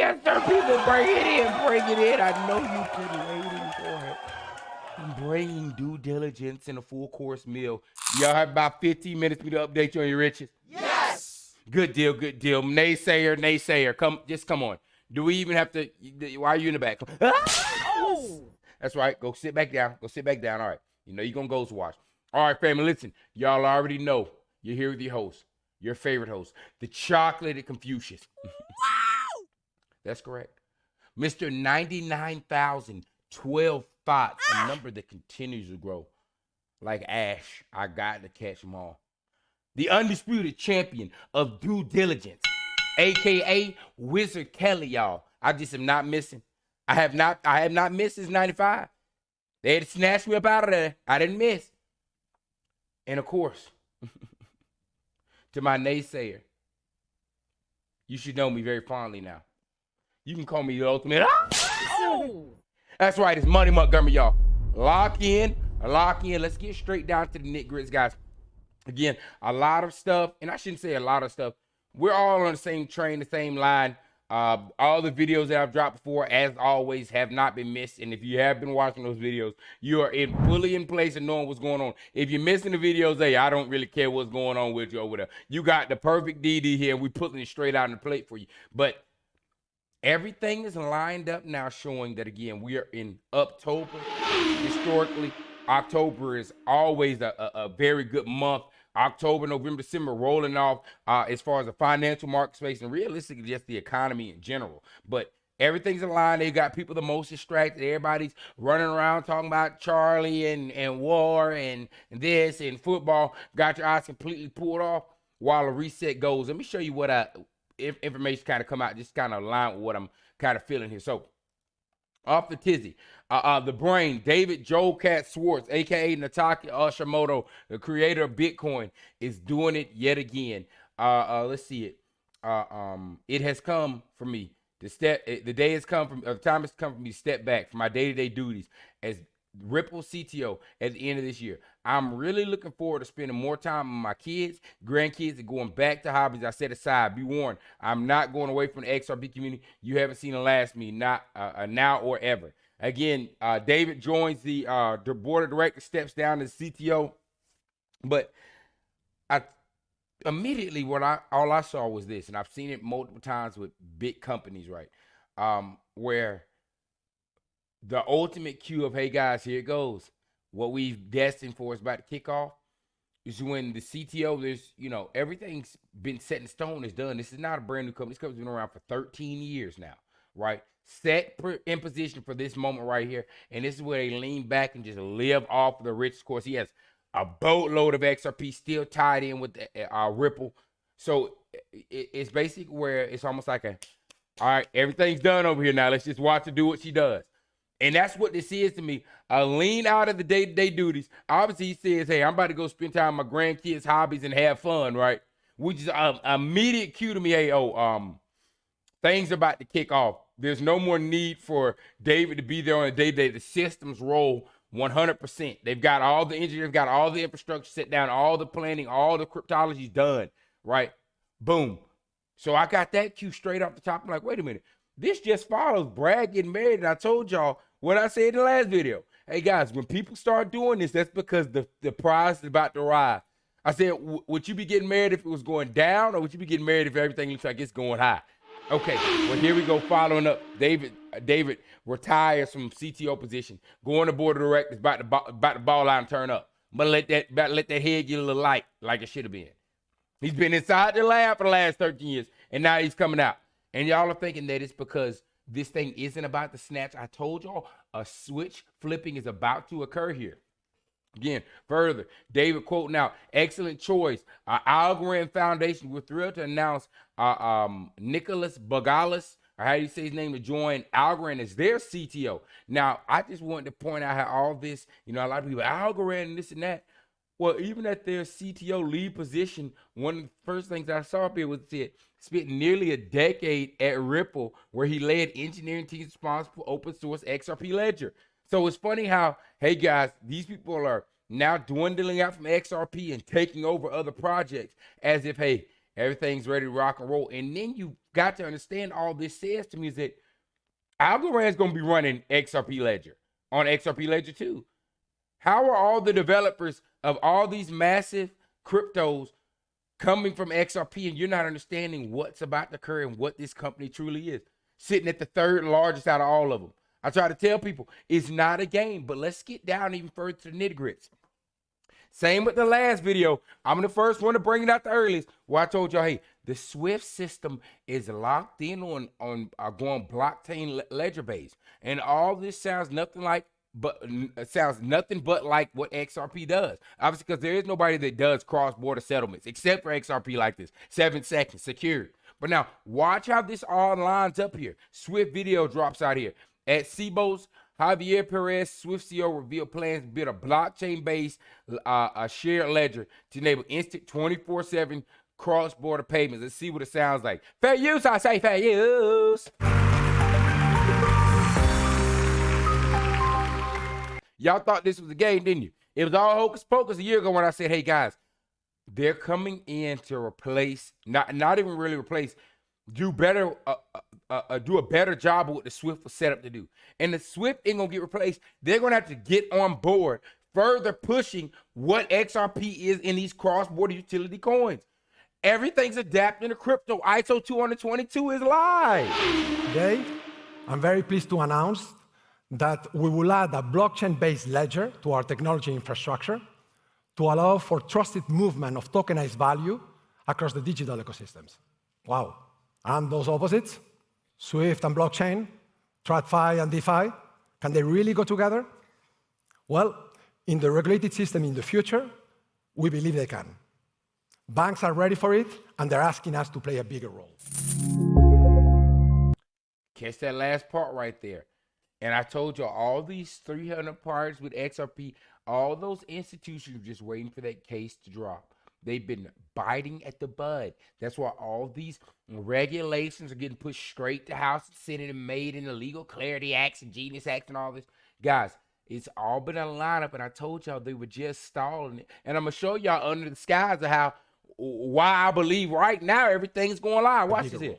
Yes, sir, people, bring it in, bring it in. I know you've been waiting for it. I'm bringing due diligence in a full course meal. Y'all have about 15 minutes for me to update you on your riches. Yes. Good deal, good deal. Naysayer, come on. Do we even have to? Why are you in the back? Oh. That's right. Go sit back down. All right. You know you're gonna ghost watch. All right, family. Listen, y'all already know you're here with your host, your favorite host, the chocolated Confucius. Wow. That's correct. Mr. 99,012 thoughts, a number that continues to grow. Like Ash, I got to catch them all. The undisputed champion of due diligence, aka Wizard Kelly, y'all. I just am not missing. I have not missed since 95. They had snatched me up out of there. I didn't miss. And of course, to my naysayer, you should know me very fondly now. You can call me the ultimate. Oh. That's right, it's Money Montgomery, y'all. Lock in. Let's get straight down to the nitty-gritty, guys. Again, a lot of stuff, and I shouldn't say a lot of stuff. We're all on the same train, the same line. All the videos that I've dropped before, as always, have not been missed. And if you have been watching those videos, you are fully in place and knowing what's going on. If you're missing the videos, hey, I don't really care what's going on with you over there. You got the perfect DD here, and we're putting it straight out on the plate for you. But everything is lined up now, showing that, again, we are in October. Historically, October is always a very good month. October, November, December rolling off as far as the financial market space and realistically just the economy in general. But everything's aligned. They got people the most distracted. Everybody's running around talking about Charlie and war and this and football. Got your eyes completely pulled off while the reset goes. Let me show you what information kind of come out, just kind of align with what I'm kind of feeling here. So off the tizzy, the brain, David Joel Cat Schwartz, aka Nataka Hashimoto, the creator of Bitcoin, is doing it yet again. Let's see it. It has come for me. The time has come for me to step back from my day-to-day duties as Ripple CTO at the end of this year. I'm really looking forward to spending more time with my kids, grandkids, and going back to hobbies I set aside. Be warned, I'm not going away from the XRP community. You haven't seen the last me, not now or ever. Again, David joins the board of directors, steps down as CTO. But immediately all I saw was this, and I've seen it multiple times with big companies, right? Where the ultimate cue of, hey guys, here it goes. What we've destined for is about to kick off. Is when the CTO, there's, everything's been set in stone, is done. This is not a brand new company. This company's been around for 13 years now, right? Set in position for this moment right here. And this is where they lean back and just live off of the rich. Of course, he has a boatload of XRP still tied in with the, Ripple. So it's basically where it's almost like all right, everything's done over here now. Let's just watch her do what she does. And that's what this is to me. A lean out of the day-to-day duties. Obviously, he says, hey, I'm about to go spend time with my grandkids' hobbies and have fun, right? Which is an immediate cue to me, hey, things are about to kick off. There's no more need for David to be there on a day-to-day. The systems roll 100%. They've got all the engineers, got all the infrastructure set down, all the planning, all the cryptology done, right? Boom. So I got that cue straight off the top. I'm like, wait a minute. This just follows Brad getting married. And I told y'all what I said in the last video. Hey, guys, when people start doing this, that's because the prize is about to rise. I said, would you be getting married if it was going down, or would you be getting married if everything looks like it's going high? Okay, well, here we go, following up. David retires from CTO position, going to board of directors, about to ball out and turn up. But let that head get a little light like it should have been. He's been inside the lab for the last 13 years, and now he's coming out. And y'all are thinking that it's because this thing isn't about the snatch. I told y'all a switch flipping is about to occur here. Again, further, David quoting out, excellent choice. Algorand Foundation, we're thrilled to announce Nicholas Bogalis, or how do you say his name, to join Algorand as their CTO. Now, I just wanted to point out how all this, a lot of people, Algorand and this and that. Well, even at their CTO lead position, one of the first things I saw up here was it spent nearly a decade at Ripple, where he led engineering teams responsible for open source XRP ledger. So it's funny how, hey guys, these people are now dwindling out from XRP and taking over other projects as if, hey, Everything's ready to rock and roll. And then you got to understand all this says to me is that Algorand's going to be running XRP Ledger on XRP Ledger too. How are all the developers of all these massive cryptos coming from XRP and you're not understanding what's about to occur and what this company truly is? Sitting at the third largest out of all of them. I try to tell people it's not a game, but let's get down even further to the nitty-grits. Same with the last video. I'm the first one to bring it out the earliest where I told y'all, hey, the SWIFT system is locked in on going blockchain ledger base. And all this sounds nothing like but like what XRP does. Obviously, because there is nobody that does cross-border settlements except for XRP like this. 7 seconds, secured. But now, watch how this all lines up here. SWIFT video drops out here. At CBOS, Javier Perez, SWIFT CEO, revealed plans to build a blockchain-based shared ledger to enable instant 24/7 cross-border payments. Let's see what it sounds like. Fair use, I say fair use. Y'all thought this was a game, didn't you? It was all hocus pocus a year ago when I said, hey, guys, they're coming in to replace, not even really replace, do a better job of what the SWIFT was set up to do. And the SWIFT ain't gonna get replaced. They're gonna have to get on board, further pushing what XRP is in these cross-border utility coins. Everything's adapting to crypto. ISO 222 is live. Today, I'm very pleased to announce that we will add a blockchain-based ledger to our technology infrastructure to allow for trusted movement of tokenized value across the digital ecosystems. Wow. And those opposites, SWIFT and blockchain, TradFi and DeFi, can they really go together? Well, in the regulated system in the future, we believe they can. Banks are ready for it, and they're asking us to play a bigger role. Catch that last part right there. And I told you all these 300 parties with XRP, all those institutions are just waiting for that case to drop. They've been biting at the bud. That's why all these regulations are getting pushed straight to House and Senate and made in the Legal Clarity Acts and Genius Acts and all this. Guys, it's all been a lineup, and I told y'all they were just stalling it. And I'm going to show y'all under the skies of why I believe right now everything's going live. Watch this here.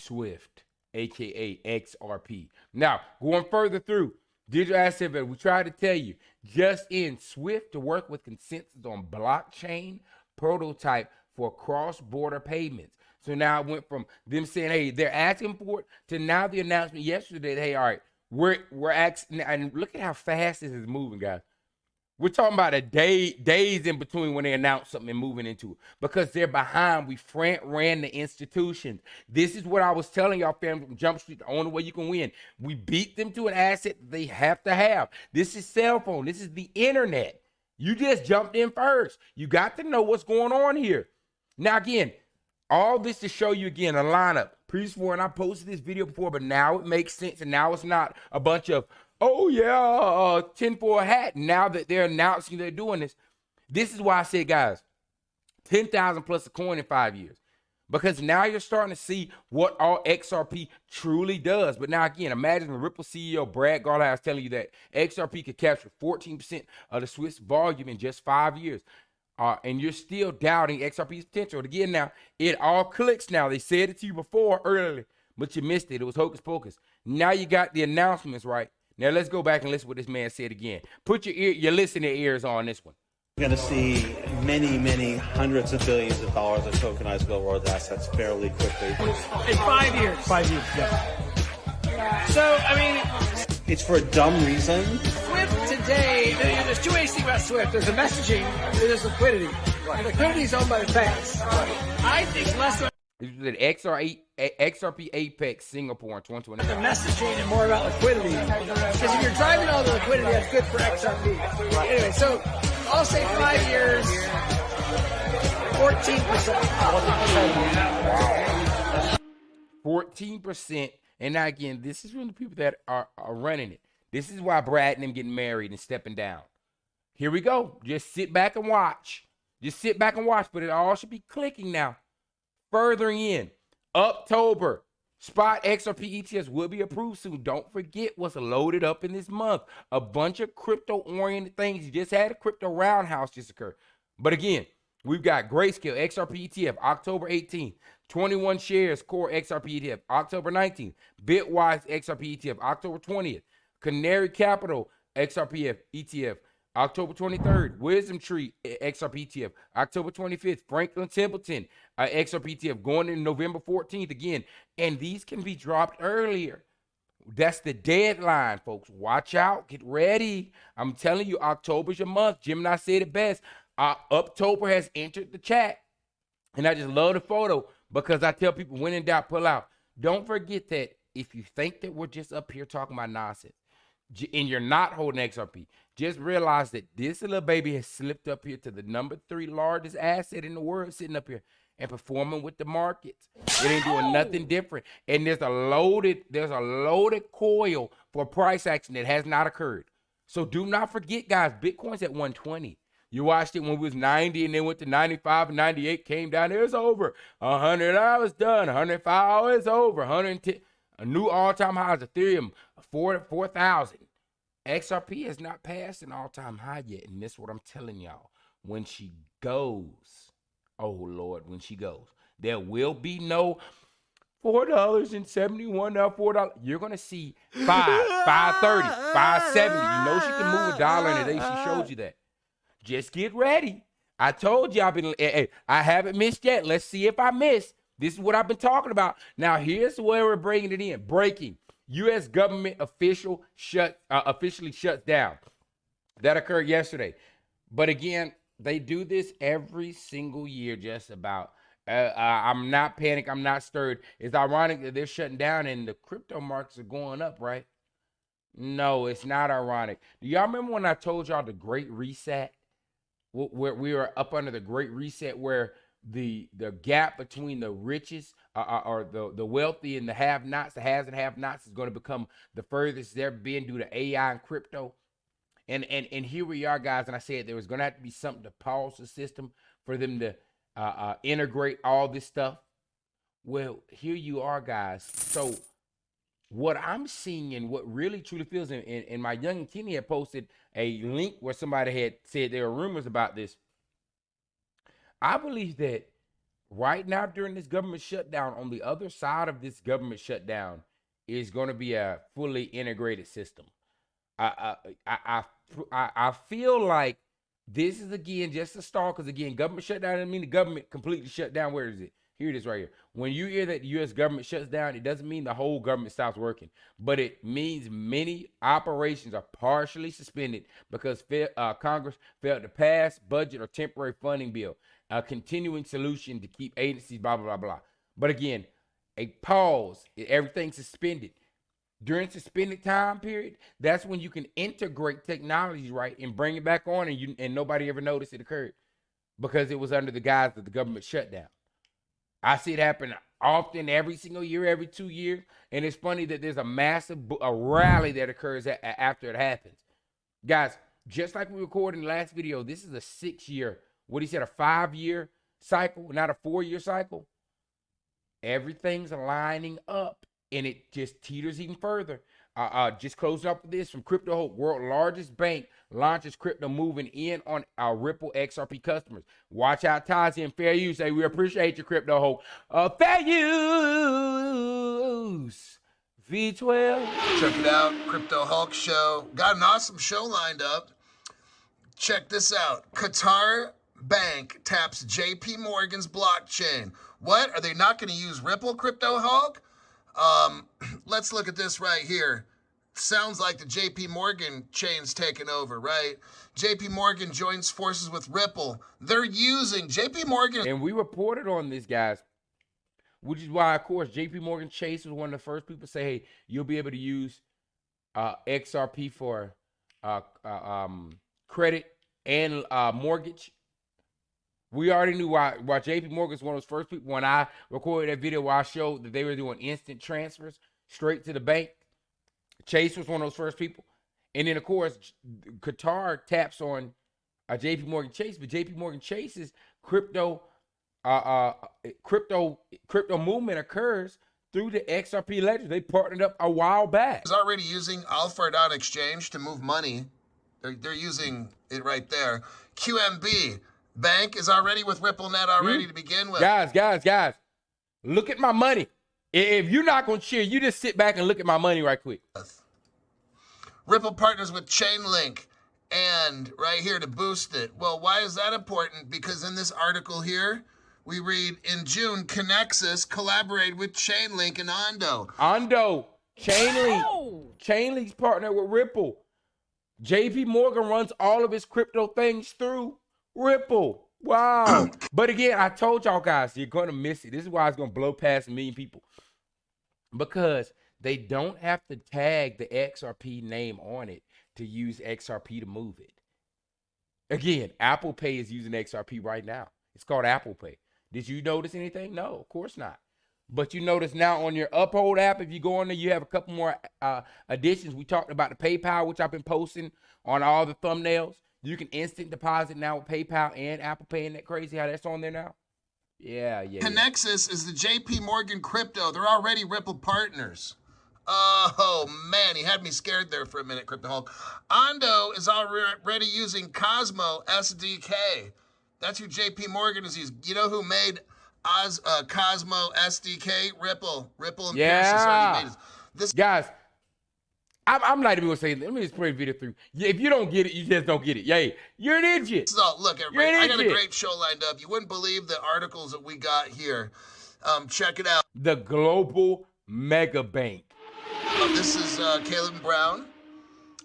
SWIFT, a.k.a. XRP. Now, going further through, digital asset, we tried to tell you, just in SWIFT to work with Consensys on blockchain prototype for cross-border payments. So now it went from them saying, hey, they're asking for it, to now the announcement yesterday that, hey, all right, we're asking, and look at how fast this is moving, guys. We're talking about days in between when they announce something and moving into it, because they're behind. We ran the institutions. This is what I was telling y'all, family, from Jump Street, the only way you can win. We beat them to an asset that they have to have. This is cell phone. This is the internet. You just jumped in first. You got to know what's going on here. Now, again, all this to show you, again, a lineup. And I posted this video before, but now it makes sense, and now it's not a bunch of, oh yeah, 10 for a hat. Now that they're announcing they're doing this, this is why I said, guys, 10,000 plus a coin in 5 years, because now you're starting to see what all XRP truly does. But now again, imagine the Ripple CEO Brad Garlinghouse telling you that XRP could capture 14% of the Swiss volume in just 5 years. And you're still doubting XRP's potential. And again, now it all clicks now. They said it to you before earlier, but you missed it. It was hocus pocus. Now you got the announcements right. Now let's go back and listen to what this man said again. Put your listening ears on this one. We're going to see many, many hundreds of billions of dollars of tokenized real-world assets fairly quickly. In 5 years. 5 years, yeah. So, I mean, It's for a dumb reason. SWIFT today, there's two ways to think about SWIFT. There's the messaging and there's liquidity. And liquidity is owned by the banks. I think less of This was at XRP Apex Singapore in 2020. the messaging and more about liquidity. Because if you're driving all the liquidity, that's good for XRP. Anyway, so I'll say 5 years, 14%. 14%. And now again, this is from the people that are running it. This is why Brad and them getting married and stepping down. Here we go. Just sit back and watch. Just sit back and watch. But it all should be clicking now. Furthering in, October, spot XRP ETFs will be approved soon. Don't forget what's loaded up in this month. A bunch of crypto-oriented things. You just had a crypto roundhouse just occur. But again, We've got Grayscale XRP ETF, October 18th. 21 shares core XRP ETF, October 19th. Bitwise XRP ETF, October 20th. Canary Capital XRP ETF, October 23rd. Wisdom Tree XRP ETF, October 25th. Franklin Templeton XRP ETF going in November 14th again. And these can be dropped earlier. That's the deadline, folks. Watch out. Get ready. I'm telling you, October's your month. Gemini said it best. October has entered the chat. And I just love the photo because I tell people, when in doubt, pull out. Don't forget that if you think that we're just up here talking about nonsense and you're not holding XRP, just realize that this little baby has slipped up here to the number 3 largest asset in the world, sitting up here and performing with the markets. It ain't doing nothing different. And there's a loaded coil for price action that has not occurred. So do not forget, guys, Bitcoin's at 120. You watched it when it was 90 and then went to 95 and 98, came down, it was over. 100 hours done, 105 hours over, 110. A new all-time high is Ethereum, 4,000. XRP has not passed an all-time high yet, and this is what I'm telling y'all. When she goes, oh Lord, when she goes, there will be no $4.71 now, $4. You're gonna see $5, $5.30, $5.70. You know she can move a dollar in a day. She showed you that. Just get ready. I told you I haven't missed yet. Let's see if I miss. This is what I've been talking about. Now here's where we're bringing it in. Breaking. U.S. government officially shuts down. That occurred yesterday. But again, they do this every single year just about. I'm not panicked. I'm not stirred. It's ironic that they're shutting down and the crypto markets are going up, right? No, it's not ironic. Do y'all remember when I told y'all the Great Reset? Where we were up under the Great Reset, where the gap between the richest or the wealthy and the have-nots, the haves and have-nots, is going to become the furthest they've been due to AI and crypto. And here we are, guys. And I said there was going to have to be something to pause the system for them to integrate all this stuff. Well, here you are, guys. So what I'm seeing and what really truly feels, and my young Kenny had posted a link where somebody had said there were rumors about this. I believe that right now during this government shutdown, on the other side of this government shutdown is going to be a fully integrated system. I feel like this is, again, just a start, because again, government shutdown doesn't mean the government completely shut down. Where is it? Here it is right here. When you hear that the U.S. government shuts down, it doesn't mean the whole government stops working, but it means many operations are partially suspended because Congress failed to pass budget or temporary funding bill, a continuing solution to keep agencies, blah, blah, blah, blah. But again, a pause, everything's suspended. During suspended time period, that's when you can integrate technologies, right, and bring it back on, and nobody ever noticed it occurred because it was under the guise of the government shutdown. I see it happen often, every single year, every 2 years. And it's funny that there's a massive rally that occurs after it happens. Guys, just like we recorded in the last video, this is a 6-year, what he said, a 5-year cycle, not a 4-year cycle. Everything's lining up, and it just teeters even further. Just closing up with this from Crypto Hope, world's largest bank launches crypto, moving in on our Ripple XRP customers. Watch out, Tazi and Fair Use. Say, we appreciate your Crypto Hope. Fair Use. V12. Check it out, Crypto Hulk Show. Got an awesome show lined up. Check this out. Qatar Bank taps JP Morgan's blockchain. What? Are they not going to use Ripple, Crypto Hulk? Let's look at this right here. Sounds like the JP Morgan chain's taken over, right? JP Morgan joins forces with Ripple. They're using JP Morgan. And we reported on this, guys, which is why, of course, JP Morgan Chase was one of the first people to say, hey, you'll be able to use XRP for credit and mortgage. We already knew why JP Morgan's one of those first people. When I recorded that video where I showed that they were doing instant transfers straight to the bank, Chase was one of those first people. And then, of course, Qatar taps on JP Morgan Chase, but JP Morgan Chase's crypto movement occurs through the XRP ledger. They partnered up a while back. Is already using Algorand exchange to move money. They're using it right there. QMB. Bank is already with RippleNet already to begin with. Guys, look at my money. If you're not going to cheer, you just sit back and look at my money right quick. Ripple partners with Chainlink and right here to boost it. Well, why is that important? Because in this article here, we read, in June, Consensys collaborated with Chainlink and Ondo. Chainlink's partner with Ripple. JP Morgan runs all of his crypto things through Ripple. Wow. But again, I told y'all guys, you're going to miss it. This is why it's going to blow past 1 million people. Because they don't have to tag the XRP name on it to use XRP to move it. Again, Apple Pay is using XRP right now. It's called Apple Pay. Did you notice anything? No, of course not. But you notice now on your Uphold app, if you go on there, you have a couple more additions. We talked about the PayPal, which I've been posting on all the thumbnails. You can instant deposit now with PayPal and Apple Pay. Isn't that crazy how that's on there now? Yeah. Consensys is the JP Morgan crypto. They're already Ripple partners. Oh, man, he had me scared there for a minute, Crypto Hulk. Ondo is already using Cosmo SDK. That's who JP Morgan is using. You know who made Cosmo SDK? Ripple and Pierce already made it. Guys, I'm not even going to say, let me just play a video through. If you don't get it, you just don't get it. Yeah, you're an idiot. So, look, everybody, I got a great show lined up. You wouldn't believe the articles that we got here. Check it out. The Global Mega Bank. This is Caleb Brown.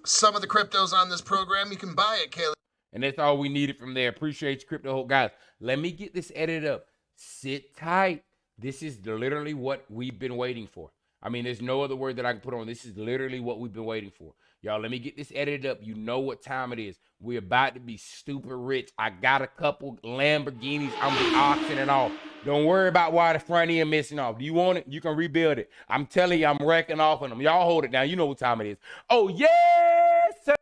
Some of the cryptos on this program, you can buy it, Caleb. And that's all we needed from there. Appreciate you, Crypto Hulk. Guys, let me get this edited up. Sit tight. This is literally what we've been waiting for. I mean, there's no other word that I can put on. This is literally what we've been waiting for. Y'all, let me get this edited up. You know what time it is. We're about to be stupid rich. I got a couple Lamborghinis. I'm the auctioning off. Don't worry about why the front end missing off. Do you want it? You can rebuild it. I'm telling you, I'm wrecking off on them. Y'all hold it down. You know what time it is. Oh, yes, sir.